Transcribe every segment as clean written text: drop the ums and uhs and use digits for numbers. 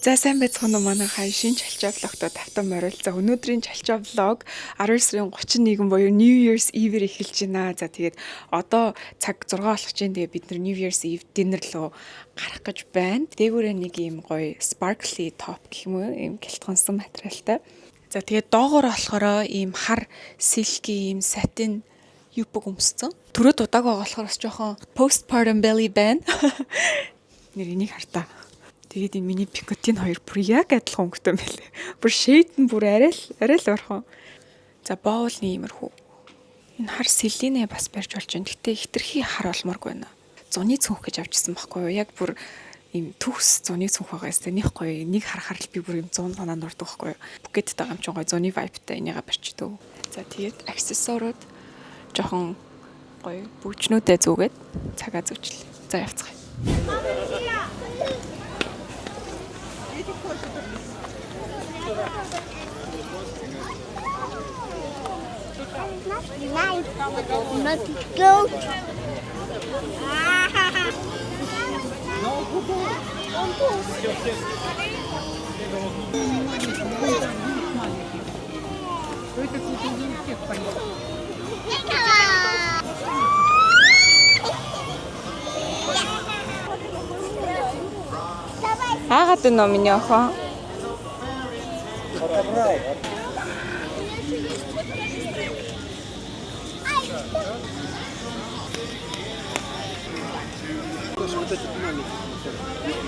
За сайн байцгаана уу манайхаа шинэ чалчаа влогтой тавтан морил. За өнөөдрийн чалчаа влог 12 сарын 31 буюу New Year's Eve-ээр эхэлж байна. За тэгээд одоо цаг 6 болох чинь тэгээд бид нар New Year's Eve dinner руу гарах гэж байна. Дээгүүрээ нэг юм гоё sparkly top гэх юм уу, ийм гэлтгонсон материалтай. За тэгээд доогоор болохоор ийм хар silky ийм satin юпг өмссөн. Төрөө дудааг байгаа болохоор бас жоохон postpartum belly байна. Нэр энийг хартаа. Тэгээд энэ миний пикотин хоёр бүр яг адилхан өнгөтэй байлээ. Бүр шейд нь бүр арай л орхон. За боол нэмэрхүү. Энэ хар селинэ бас барьж болж байна. Гэтэ хитрхи хар олморгүй байна. Зуны цүнх гэж авчихсан байхгүй юу? Яг бүр ийм төгс зуны цүнх байгаа юм. Нэг гоё. Нэг харахаар л би бүр ийм 100 санаанд ордог байхгүй юу? Букет байгаа юм чинь гоё зуны vibeтай энийгээ барьчихдаг. За тэгээд аксессуарууд жоохон гоё бүжнүүдээ зүгээд цагаа зүүчлээ. За явцгаая. Not go. Агаад энэ миний охин.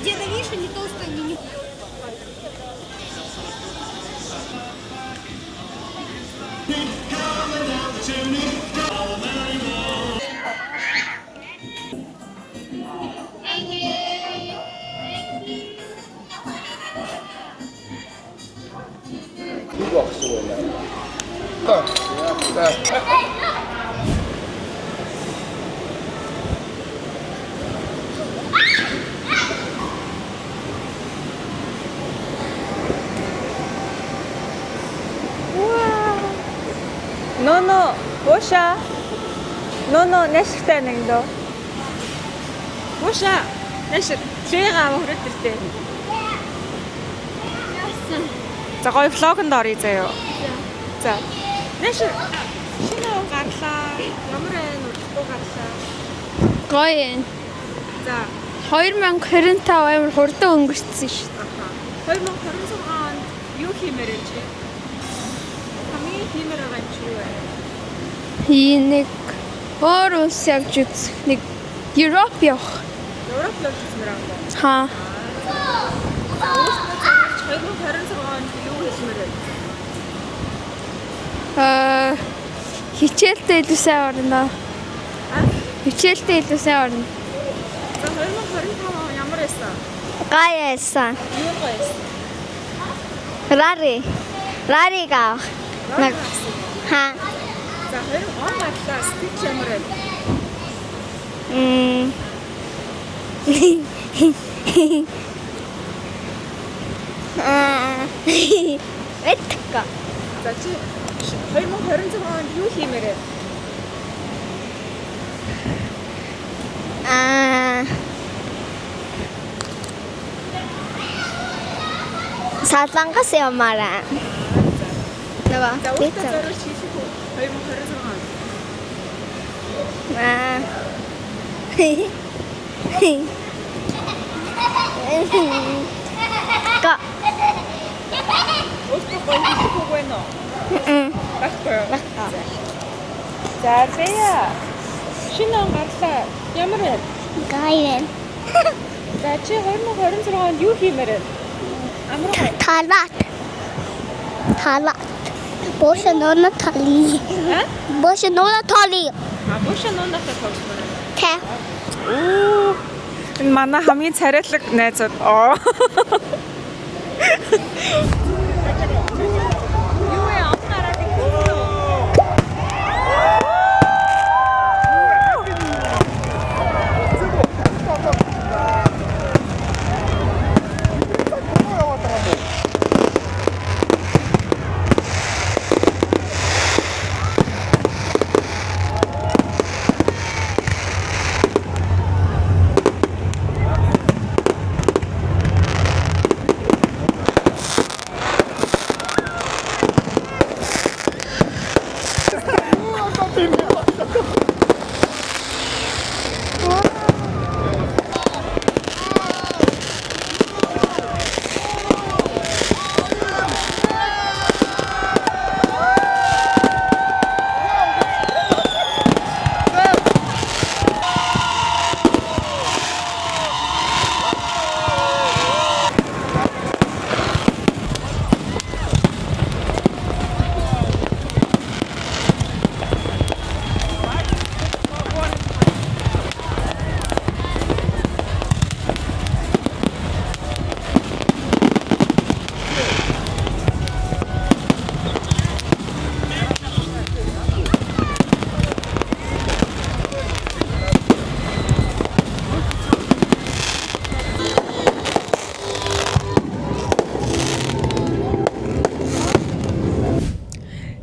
Где-то видишь, они толстые, они не... No, Bosha. No, next time nagdo. Bosha. Next. Чигаа хүрээдэртэй. За гоё влогонд оръё заяа. За. Next. Шинэ гарлаа. Ямар байна? Удахгүй гарлаа. Гоё юм. За. 2025 амар хурдан өнгөрцөн шүү дээ. 2026 онд юу хиймээр вэ чи? Хамгийн хиймээр байгаа юм чи юу вэ? Нэг өөр улс явж үзэх, нэг Европ явах. Европ руу хиймээр байгаа юм. Хаа. 2026 онд юу хиймээр вэ? Хичээлдээ илүү сайн орно. Хичээлдээ илүү сайн орно. За 2025 он ямар байсан? Гаяасан. Юу байсан? Рари гав. Нэг хаа. За 20 он гарлаа стич ямар вэ? Ветка. За чи 2026 онд юу хиймээр вэ? Салангас ямаараа. Нөгөө. За өөртөө зориулж хийх үү? 2026 онд. Га. Өөртөө гоё хийх үү вэ нөө? Баггүй. За Бэя. Шинэ он гарлаа. Ямар вэ? Гайвэн. За чи 2026 онд юу хиймээр вэ? Амраа. Талат. Боша нона тали. Боша нона тали. Боша ноноотой тоглосон. Тэ. Оо. Энэ манай хамгийн царайлаг найзууд. Оо. Юу яа авахаараа тэгсэн.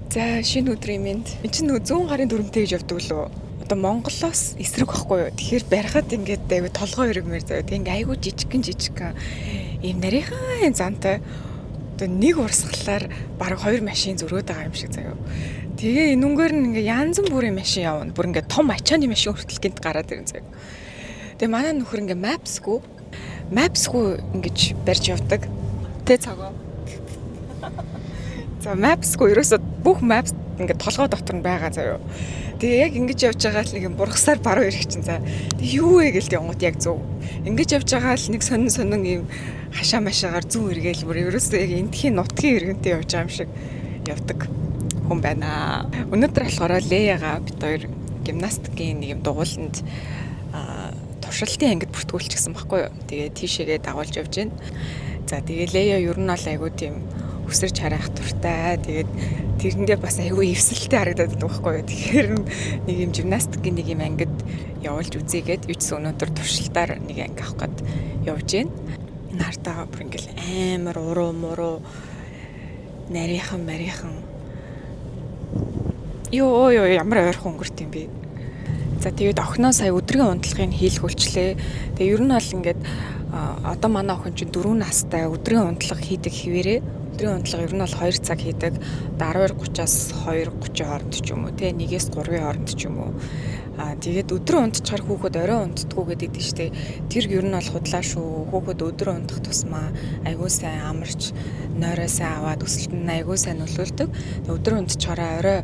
За шинэ өдрийн мэнд. Энд чинь нөгөө 100 гарын дүрмтэй гэж явдаг лөө. Одоо Монголоос эсрэг байхгүй юу? Тэгэхээр барихад ингээд айгүй толгой өргмээр заяа. Тэг ингээ айгүй жижигхэн ийм нарийнхан зантай. Одоо нэг урсгалаар бараг 2 машин зөрөөд байгаа юм шиг заяа. Тэгээ энүүгээр нь ингээ янз бүрийн машин явна. Бүр ингээ том ачааны машин хүртэл гинт гараад ирэн заяа. Тэгээ манай нөхөр ингээ Maps-гүй ингэж барьж явдаг. Тэ цагаа. За Maps-гүй ерөөсөө бүх Maps ингээд толгой дотор нь байгаа заяа. Тэгээ яг ингэж явж байгаа л нэг юм бургасаар баруун ирэх чинь за. Тэгээ юу вэ гэлт явгууд яг зөв. Ингэж явж байгаа л нэг сонин ийм хашаа машаагаар зүүн эргээл бүр ерөөсөө яг энтхийн нутгийн иргэнтэй явж байгаа юм шиг явдаг хүн байна. Өнөөдөр болохоор Леяга бид хоёр гимнастикийн нэг юм дугууланд туршилтын ангид бүртгүүлчихсэн байхгүй юу. Тэгээ тийшээгээ дагуулж явж байна. За тэгээ Лея ер нь бол айгуу тийм өсөрч харах туртай. Тэгээд тэрэндээ бас айгүй эвсэлтэй харагдаад байдаг байхгүй юу. Тэгэхээр нэг юм гимнастикийн нэг юм ангид явуулж үзьегээд юуцсан өнөөдөр туршилтаар нэг анги авах гээд явж байна. Энэ хартаага бүр ингээл амар уруу нарийнхан ёо ямар ойрхон өнгөрт юм бэ. За тэгээд охиноо сая өдрийн унтлагыг хийлгүүлчлээ. Тэгээ ер нь бол ингээд одоо манай охин чинь 4 настай өдрийн унтлага хийдэг хിവэрээ. Өдрийн унтлага ер нь бол 2 цаг хийдэг. 12:30-аас 2:30 хооронд ч юм уу те 1-ээс 3-ын хооронд ч юм уу. Тэгээд өдрөө унтчихар хүүхэд орой унтдаггүй гэдэг тийштэй. Тэр ер нь бол худлаа шүү. Хүүхэд өдрөө унтах тусмаа айгуу сайн амарч нойроо сайн аваад өсөлт нь айгуу сайн нөлөөлдөг. Өдрөө унтчихараа орой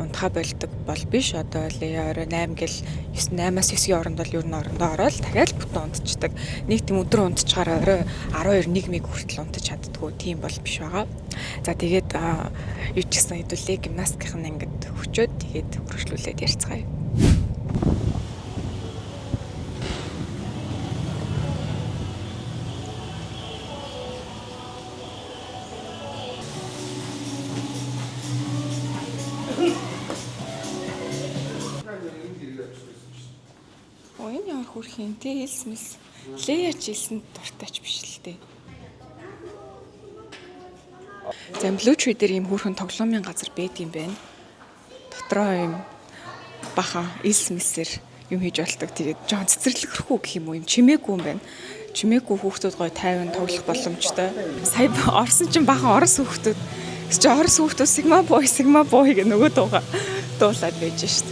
унтахаа болдог бол биш. Одоо Лея орой 8 гэл 8-аас 9-ийн хооронд бол ер нь орондоо ороод дахиад бүтэн унтчихдаг. Нэг тийм өдрөө унтчихараа орой 12-1 миг хүртэл унтаж чаддгүй тийм бол биш байгаа. За тэгээд юу ч гэсэн хэдүүлээ гимнастикийн ангид хүчөөд тэгээд хөргөжлүүлээд ярьцгаая. Энэ ямар хүрхийн те хэлсмэс. Лея ч хэлсэн дуртайч биш л те. За Blue Tree дээр ийм хүүхэн тоглоомын газар байдаг юм байна. Дотроо ийм баха хэлсмэсэр юм хийж болдог. Тэгээд жоон цэцэрлэгрэхгүй гэх юм уу юм чимээгүй юм байна. Чимээгүй хүүхдүүд гоё тайван тоглох боломжтой. Сая орсон чинь бахан орос хүүхдүүд. Орос хүүхдүүд Sigma Boy гэх нөгөө дуулаад байж шít.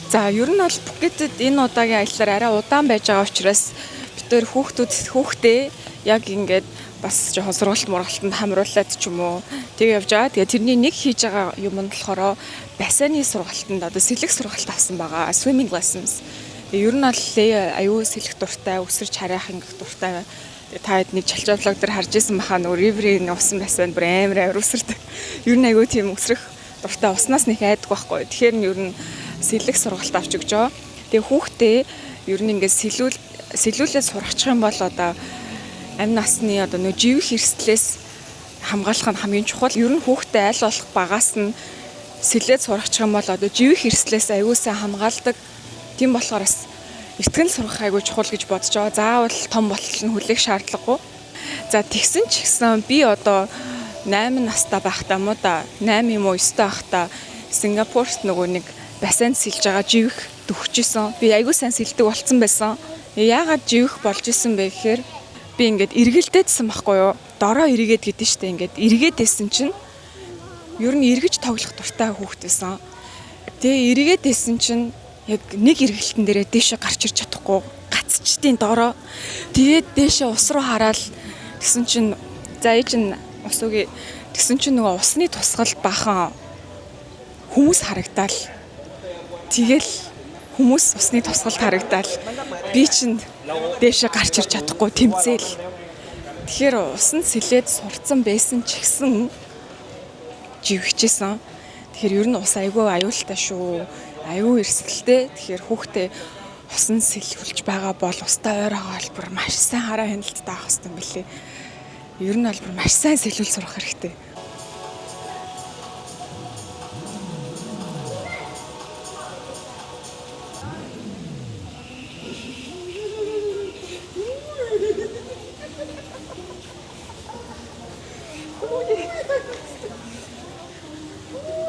За ер нь бол Phuket-д энэ удаагийн аяллаар арай удаан байж байгаа учраас бид тээр хүүхдээ яг ингээд бас жоохон сургалтанд хамруулад ч юм уу тэг явж байгаа. Тэгээ тэрний нэг хийж байгаа юм нь болохоор бассейны сургалтанд одоо сэлэх сургалт авсан байгаа. Swimming lessons. Ер нь бол аюу сэлэх дуртай, өсөрч харайх ингэх дуртай. Та хэд нэг чалчаа влог дээр харж исэн баха нөгөө риврийн усан бассейн бүр амар өсөрдөг. Ер нь аюу тийм өсрөх дуртай уснаас нэг айдаг байхгүй. Тэгэхээр нь ер нь сэлэх сургалт авч өгч байгаа. Тэгээ хүүхдээ ер нь ингээд сэлүүлээд сурахчих юм бол одоо амь насны одоо нөө живэх эрсдлээс хамгаалах нь хамгийн чухал. Ер нь хүүхдээ аль болох багаас нь сэлээд сурахчих юм бол одоо живэх эрсдлээс аюулсаа хамгаалдаг. Тийм болохоор бас эртгэн сурах аюул чухал гэж бодож байгаа. Заавал том болтол нь хүлээх шаардлагагүй. За тэгсэн ч гэсэн би одоо 8 настай байхдаа муу да 8 юм уу 9 та байхдаа Сингапурт нөгөө нэг бассейн сэлж байгаа живэх дөхчихсэн. Би аягүй сайн сэлдэг болцсон байсан. Яагаад живэх болж исэн бэ гэхээр би ингээд эргэлдээдсэн байхгүй юу? Дороо эргээд гэдэг нь штэ ингээд эргээдсэн чинь ер нь эргэж тоглох дуртай хүүхэд байсан. Тэгээ эргээдсэн чинь яг нэг эргэлтэн дээрээ дээшээ гарч ирж чадахгүй гацчдیں۔ Дороо. Тэгээд дээшээ ус руу хараад тэгсэн чинь за ээж нь ус үгүй тэгсэн чинь нөгөө усны тусгал бахан хүмүүс харагдаал. Тэгэл хүмүүс усны тусгалд харагдаал. Би чинь дээшээ гарч ирж чадахгүй тэмцээл. Тэгэхээр усанд сэлээд сурцсан байсан ч гэсэн живчихсэн. Тэгэхээр ер нь ус айгүй аюултай шүү. Аюу эрсдэлтэй. Тэгэхээр хүүхдээ усан сэлхүүлж байгаа бол устай ойроо олбор маш сайн хараа хяналттай авах хэрэгтэй юм билээ. Ер нь олбор маш сайн сэлүүл сурах хэрэгтэй.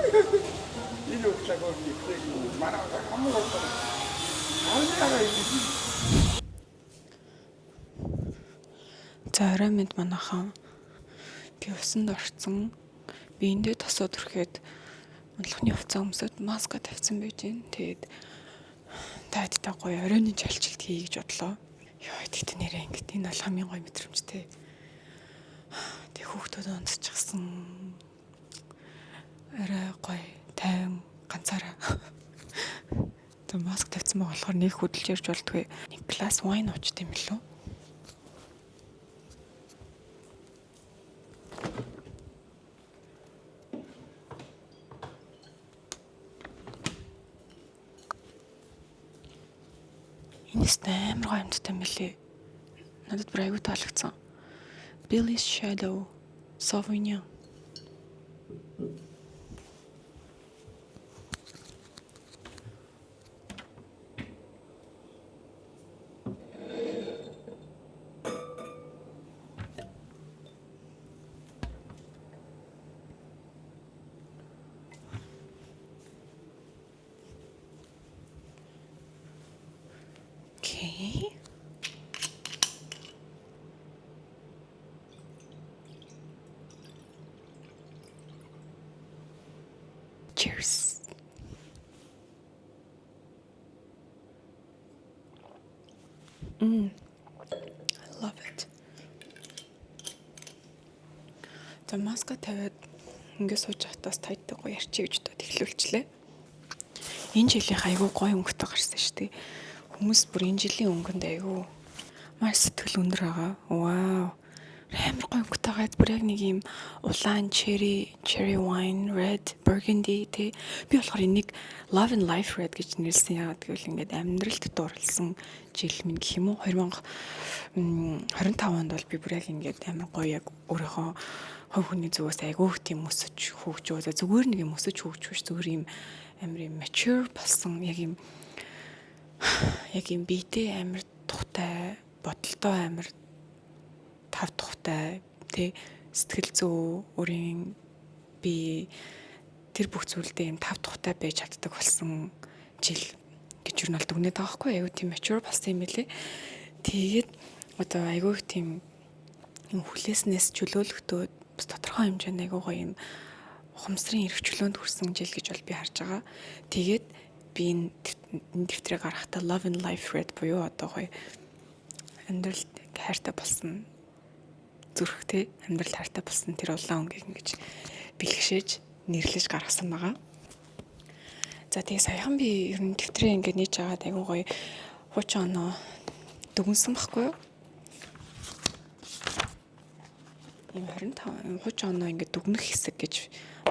Энэ удаагаар ихтэй манай хамаг болоо. Аалгаа ийм. За орой мэд манайхан би усанд орцсон. Би эндээ тосоод ирэхэд унлахны хувцас өмсөд маска тавьсан байж гэн. Тэгээд таадтай гоё оройны чалчилт хий гэж бодлоо. Йоо тэгтээ нэрээ ингэт энэ бол хамгийн гоё мэдрэмжтэй. Тэг хүүхдүүд унтчихсан. Арай гоё тайван ганцаараа. Тэг маск тавьсан байгаа болохоор нэг хөдөлж ярьж болтгүй. Нэг глас вайн уучт юм лөө. Энэс амар гоё юмтай мэлээ. Надад бүр аюу таалагдсан. Billy's Shadow Sauvignon. Okay. Cheers. I love it. За маска тавиад ингээд сууж хатаас тайдтай гоё ярьчих гэж бодоод эхлүүлчлээ. Энэ жилийн айгүй гоё өнгөтэй гарсан шүү дээ. Хүмүүс бүр энэ жилийн өнгөнд айгүй маш сэтгэл өндөр байгаа. Вау. Амар гоё өнгөтэй гайд бүр яг нэг юм улаан cherry wine, red, burgundy тий. Би болохоор энийг Love and Life Red гэж нэрлсэн. Яагаад гэвэл ингээд амьдралд дууралсан жил минь гэх юм уу 2025 онд бол би бүр яг ингээд амар гоё яг өөрийнхөө хов хүний зүгээс айгүй их тийм өсөж хөгжөө. Зүгээр нэг юм өсөж хөгжвөш зүгээр юм амар юм mature болсон яг юм биетэй амар тухтай, бодолтой амар тав тухтай тий сэтгэл зүй өөрийн би тэр бүх зүйлдээ юм тав тухтай байж чаддаг болсон жил гэж юу нь бол дүгнээд байгаа хгүй аюу тийм mature болсон юм билэ. Тэгээд одоо аюу их тийм юм хүлээснээс чөлөөлөхдөө бас тодорхой хэмжээнд аюу гоё юм ухамсарын эрхчлөөнд хүрсэн жил гэж бол би харж байгаа. Тэгээд би энэ дэвтрийг гаргахдаа Love and Life Red буюу одоо гоё амьдралд хайртай болсон зүрхтэй амьдрал хайртай болсон тэр улаан өнгийг ингэж бэлгшээж нэрлэж гаргасан байгаа. За тэгээ саяхан би ер нь дэвтрээ ингэ нээж аваад айгуу гоё хуучин оноо дүгнсэн байхгүй юу? Ийм 25 хуучин оноо ингэ дүгнэх хэсэг гэж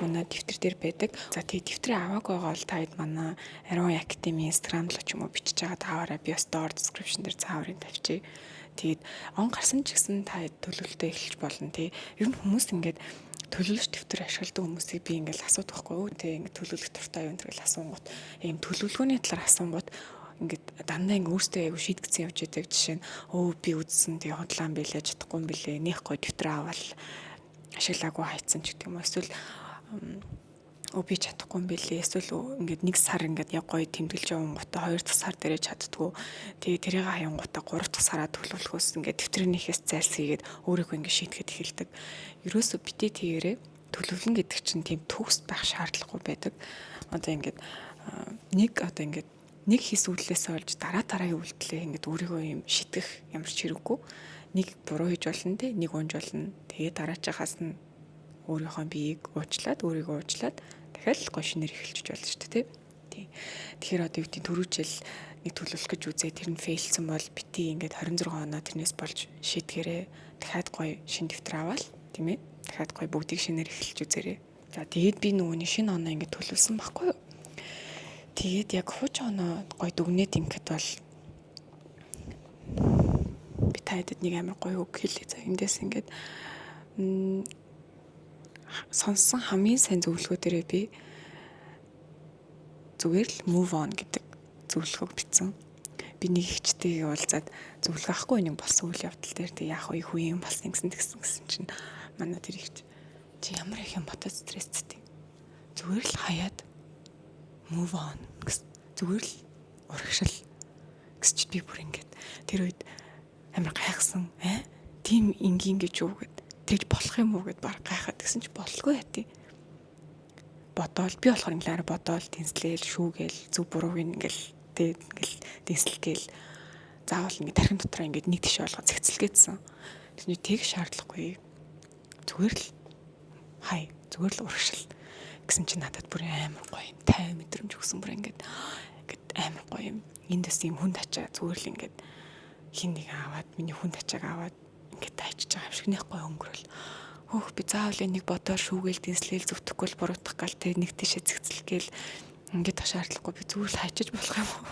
манай дэвтэр дээр байдаг. За тэгээ дэвтрээ аваагүй байгаа бол таад манай Aron Academy Instagram руу ч юм уу бичиж байгаа тааваараа би store description дээр зааврын тавьчих. Тэгээд он гарсан ч гэсэн та төлөвлөлтөө эхэлж болно тий. Ер нь хүмүүс ингээд төлөвлөж дэвтэр ашигладаг хүмүүсийг би ингээд асуудаг байхгүй юу? Тий ингээд төлөвлөх дуртай юу гэж асуунгууд ийм төлөвлөгөөний талаар асуунгууд ингээд дандаа ингээд өөртөө аягүй шийдгцэн явж байдаг. Жишээ нь би үзсэн тий хотлаан билээ чадахгүй юм билээ. Нэх гоё дэвтэр аваад ашиглаагүй хайцсан ч гэдэг юм уу. Эсвэл би чадахгүй юм билээ. Эсвэл ингээд нэг сар ингээд яг гоё тэмдэглэж явангуудаа 2 дахь сар дээрээ чаддгүй. Тэгээ тэрийг хаянгуудаа 3 дахь сараа төлөвлөхөөс ингээд дэвтрийнхээс зайлсхийгээд өөрийгөө ингээд шийтгэхэд эхэлдэг. Ерөөсөө битээ тэгээрээ төлөвлөн гэдэг чинь тийм төгс байх шаардлагагүй байдаг. Одоо ингээд нэг хийс үйлдэлээс олж дараагийн үйлдэлээ ингээд өөрийгөө юм шитгэх ямар ч хэрэггүй. Нэг буруу хийж болно те, нэг унж болно. Тэгээ дараачаас нь өөрийнхөө биеийг уучлаад, өөрийгөө уучлаад дахиад л гоё шинээр эхэлчих болно шүү дээ, тий. Тэгэхээр одоо юу гэдэг түрүүжил нэг төлөвлөх гэж үзээ тэр нь фейлсэн бол бити ингээд 26 оноо тэрнээс болж шийдгээрээ дахиад гоё шин дэвтэр аваад тийм ээ. Дахиад гоё бүгдийг шинээр эхэлж үзээрэй. За тэгээд би нөгөөний шинэ оноо ингээд төлөвлөсөн байхгүй юу? Тэгээд яг хуучин оноо гоё дүгнээд ингээд бол би таадаг нэг амар гоё үг хэлээ. За эндээс ингээд сонссон хамгийн сайн зөвлөгөөрөө би зүгээр л move on гэдэг зөвлөгөөг бичсэн. Би нэг ихчтэйгээ уулзаад зөвлөгөө авахгүй нэг болсон үйл явдал дээр тэг яах вэ хүү юм болсон гэсэн чинь манай тэр ихч чи ямар их юм бодож стресстэй. зүгээр л хаяад move on гэсэн. Зүгээр л урагшил гэсч би бүр ингээд тэр үед амар гайхсан. Тийм ингийн гэж юу гэд тэгж болох юм уу гэд баг гайхаад гэсэн чи боллгүй яа тий. Бодоол би болохоор инглээр бодоол тэнслээл шүүгээл зөв бурууг ингээл дэнслэгээл заавал ингээд тархин дотроо ингээд нэг тийш болгоо цэгцэлгээдсэн. Тэгвэл тэг шаардлагагүй. Зүгээр л хай зүгээр л урагшил гэсэн чи надад бүр амар гоё юм тайван мэдрэмж өгсөн бүр ингээд амар гоё юм. Эндээс юм хүн тачаа зүгээр л ингээд хин нэг аваад миний хүн тачааг аваад ингээд тайчж байгаа юм шиг нэхгүй өнгөрөөл. Хөөх би заавал энийг бодоор шүүгээл дэнслээл зүтгэхгүй л буруутгах гал тэг нэг тийшээ цэгцэлгээл ингээд шаардлагагүй би зүгээр л хайчиж болох юм уу.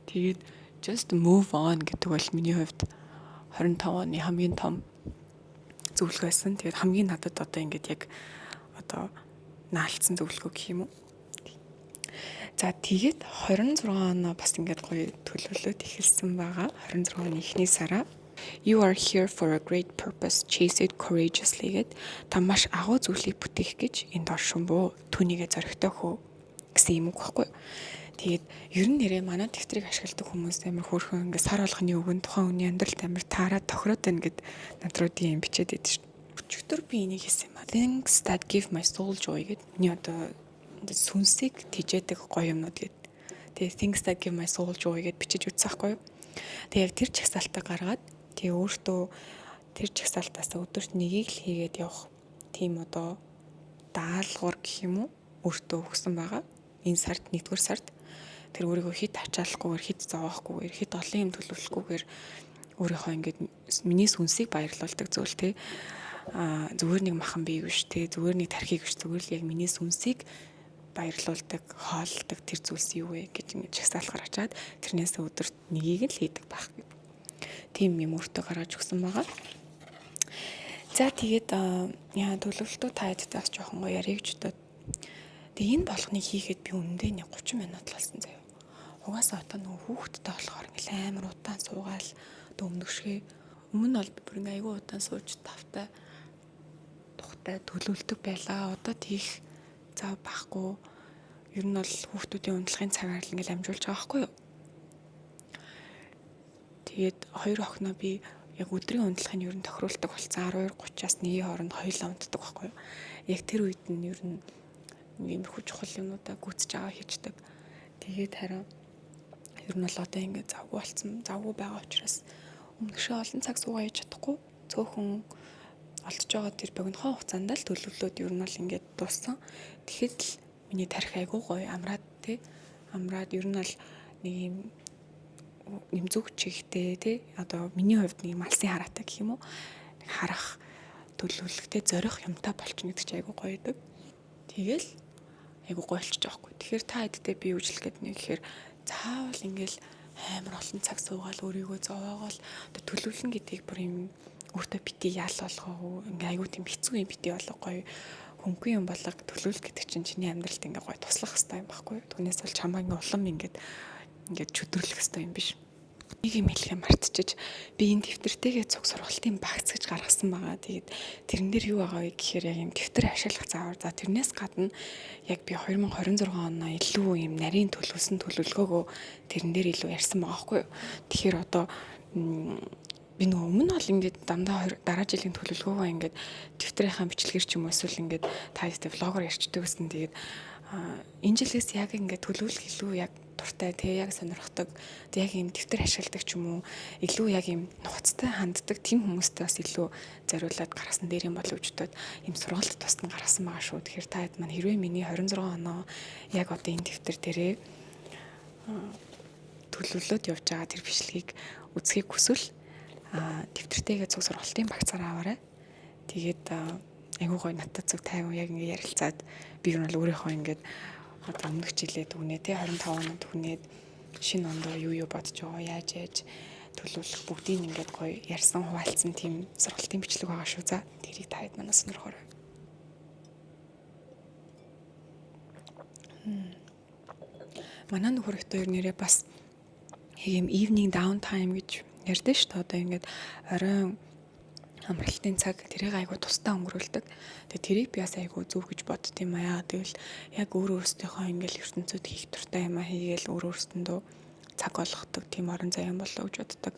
Тэгээд just move on гэдэг бол миний хувьд 25 оны хамгийн том зөвлөгөө байсан. Тэгээд хамгийн надад одоо ингээд яг одоо наалцсан зөвлөгөө гэх юм уу. За тэгээд 26 оноо бас ингээд гоё төлөвлөлт эхэлсэн байгаа. 26 оны эхний сараа You are here for a great purpose. Chase it courageously гэд та маш агуу зүйлийг бүтээх гэж энд оршин буу. Түүнийгээ зоригтой хөө гэсэн юм уу гэхгүй. Тэгээд ер нь нэрээ манай дэвтрийг ашигладаг хүмүүс амар хөөрхөн ингээд сар болгоны өгөн тухайн хүний амьдралд амар таараад тохироод байна гэд надруудын юм бичээд байдаг шүү. Өчигдөр би энийг хийсэн юм аа. Things that give my soul joy гэд миний одоо сүнсийг тижээдэг гоё юмнууд гэд. Тэгээд things that give my soul joy гэд бичиж үзсэн байхгүй юу. Тэгээд яг тэр чагсаалтаа гаргаад тэгээ өөртөө тэр чагсаалтаас өдөрт нэгийг л хийгээд явах тийм одоо даалгавар гэх юм уу өөртөө өгсөн байгаа. Энэ сард 1-р сард тэр өөрийгөө хит ачаалахгүйгээр хит зовоохгүйгээр хит олон юм төлөвлөхгүйгээр өөрийнхөө ингээд миний сүнсийг баярлуулдаг зүйл те зүгээр нэг махан бий биш те зүгээр нэг тархийг биш зүгээр л яг миний сүнсийг баярлуулдаг хооллдог тэр зүйлс юу вэ гэж ингээд чагсаалахаар ачаад тэрнээс өдөрт нэгийг л хийдэг байх гэдэг. Тийм юм өөртөө гаргаж өгсөн байгаа. За тэгээд яа төлөвлөлтөө та ядтай бас жоохон гоё ярих гэж бодоод. Тэгээ энэ болгоныг хийхэд би үнэндээ нэг 30 минут болсон заяа. Угаасаа одоо нөгөө хүүхдтэй болохоор ингээл амар удаан суугаал дөмнөгшгөө. Өмнө бол би бүр ингээ айгүй удаан сууж тавтай тухтай төлөвлөдөг байлаа. Одоо тийх зав байхгүй. Ер нь бол хүүхдүүдийн унтлагын цагаар л ингээл амжуулж байгаа байхгүй юу? Тэгээд хоёр охиноо би яг өдрийн унтлагын ер нь тохируулдаг болсон. 12:30-аас 1-ийн хооронд хоёулаа унтдаг байхгүй юу? Яг тэр үед нь ер нь иймэрхүү чухал юмудаа гүйцэж байгаа хийждэг. Тэгээд харин ер нь бол одоо ингээд завгүй болсон. Завгүй байгаа учраас өмнөшөө олон цаг суугаа хийж чадахгүй. Цөөхөн олдож байгаа тэр богинохон хугацаанд л төлөвлөлөөд ер нь бол ингээд дууссан. Тэгэхэд л миний тарих айгуу гоё амраад тий. Амраад ер нь бол нэг юм зүг чигтэй тий. Одоо миний хувьд нэг малсын хараатай гэх юм уу? Харах төлөвлөлттэй зорих юмтай болчихно гэдэг чинь айгуу гоё байдаг. Тэгэл айгуу гоё болчих жоохгүй. Тэгэхээр та хэдтэй би юу жил гэдэг нэг ихээр заавал ингээл амар олон цаг суугаал өөрийгөө зовоогоол одоо төлөвлөн гэдгийг бүр юм өөртөө бити яал болгоо ингээ айгуу тийм хэцүү юм бити болго гоё хөнгөн юм болго төлөвлөл гэдэг чинь чиний амьдралд ингээ гоё туслах хэрэгтэй юм байхгүй. Түүнээс бол чамаа ингээ улам ингээд чөдөрлөх хэрэгтэй юм биш. Нэг юм хэлхээ мартчихж би энэ дэвтэртэйгээ цуг сургалтын багц гэж гаргасан байгаа. Тэгээд тэрэн дээр юу байгаа вэ гэхээр яг юм дэвтэр ашиглах заавар. За тэрнээс гадна яг би 2026 оноо илүү юм нарийн төлөвлөсөн төлөвлөгөөгөө тэрэн дээр илүү ярьсан байгаа байхгүй юу. Тэгэхээр одоо би нөгөө өмнө бол ингээд дандаа дараа жилийн төлөвлөгөөгөө ингээд дэвтрийнхаа бичлэгээр ч юм уу эсвэл ингээд та ихтэй влогоор ярьчдаг гэсэн. Тэгээд энэ жилээс яг ингээд төлөвлөх илүү яг дуртай тий яг сонирхдаг яг юм дэвтэр ашигладаг ч юм уу илүү яг юм нухацтай ханддаг тийм хүмүүстэй бас илүү зориулаад гаргасан дээр юм болов уу гэдэгт юм сургалт тусна гаргасан байгаа шүү. Тэгэхээр та хэд маань хэрвээ миний 26 оноо яг одоо энэ дэвтэр дээрээ төлөвлөлөд явж байгаа тэр бичлэгийг үзхийг хүсвэл дэвтэртэйгээ цуг сургалтын багцаар аваарай. Тэгээд айгуу гоё надад цуг тайван яг ингэ ярилцаад би юу нь өөрийнхөө ингээд одоо өмнөх жилээ дүгнээ те 25 оноо дүгнээд шинэ ондоо юу бодож байгаа яаж төлөвлөх бүгдийг ингээд гоё ярьсан хуваалцсан тийм сургалтын бичлэг байгаа шүү. За тэрийг та хэд манаас сонирхорой. Манай нөхөр хоёр нэрээ бас ийм evening downtime гэж ярьдэн шүү дээ. Одоо ингээд оройн амралтын цаг тэрийг айгу тусдаа өнгөрүүлдэг. Тэгээ тэрийг би бас айгу зөв гэж бодд юм аа. Тэгвэл яг өөр өөрсдийнхөө ингээл ертөнцид хийх дуртай юм аа хийгээл өөр өөрсдөндөө цаг болгодог тийм орон зай юм болоо гэж боддог.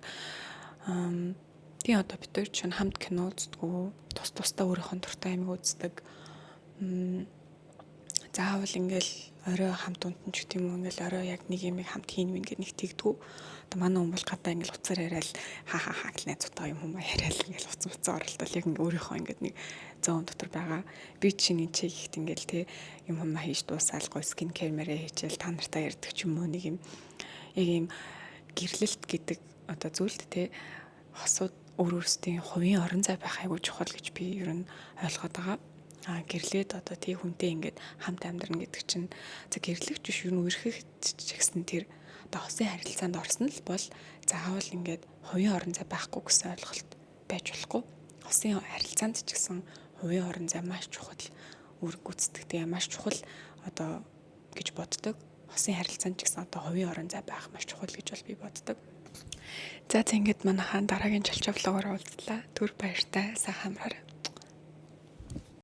Тийм одоо бид хоёр чинь хамт кино үздэг, тусдаа өөрийнхөө дуртай юмыг үздэг. Заавал ингээл орой хамт унтан ч гэдэм үү ингээл орой яг нэг юм хамт хийн мэн гэж нэг тэгдэггүй. Одоо манай хүн бол гадаа ингээл уцаар яриад хаа гэл найзуудаа юм хүмүүс яриад ингээл уц оролдол яг өөрийнхөө ингээд нэг зөөн дотор байгаа. Би чинь энэ чиг ихт ингээл те юм хүмүүс хийж дуусаал гой скин камераа хийчихэл та нартай ярьдаг ч юм уу нэг юм яг юм гэрлэлт гэдэг одоо зүйлд те хосууд өөр өөрсдийн хувийн орон зай байх айгуу чухал гэж би ер нь ойлгоод байгаа. Гэрлээд одоо тий хүнтэй ингээд хамт амьдрна гэдэг чинь за гэрлэгч биш юу үерхэх ч гэсэн тэр одоо хосын харилцаанд орсон л бол заавал ингээд хувийн орон зай байхгүй гэсэн ойлголт байж болохгүй. Хосын харилцаанд ч гэсэн хувийн орон зай маш чухал үр гүйцэтгэх тэгээ маш чухал одоо гэж боддог. Хосын харилцаанд ч гэсэн одоо хувийн орон зай байх маш чухал гэж бол би боддог. За ингээд манайхаа дараагийн чалчаа влогоор уулзлаа. Түр баяртай сайхан амраарай.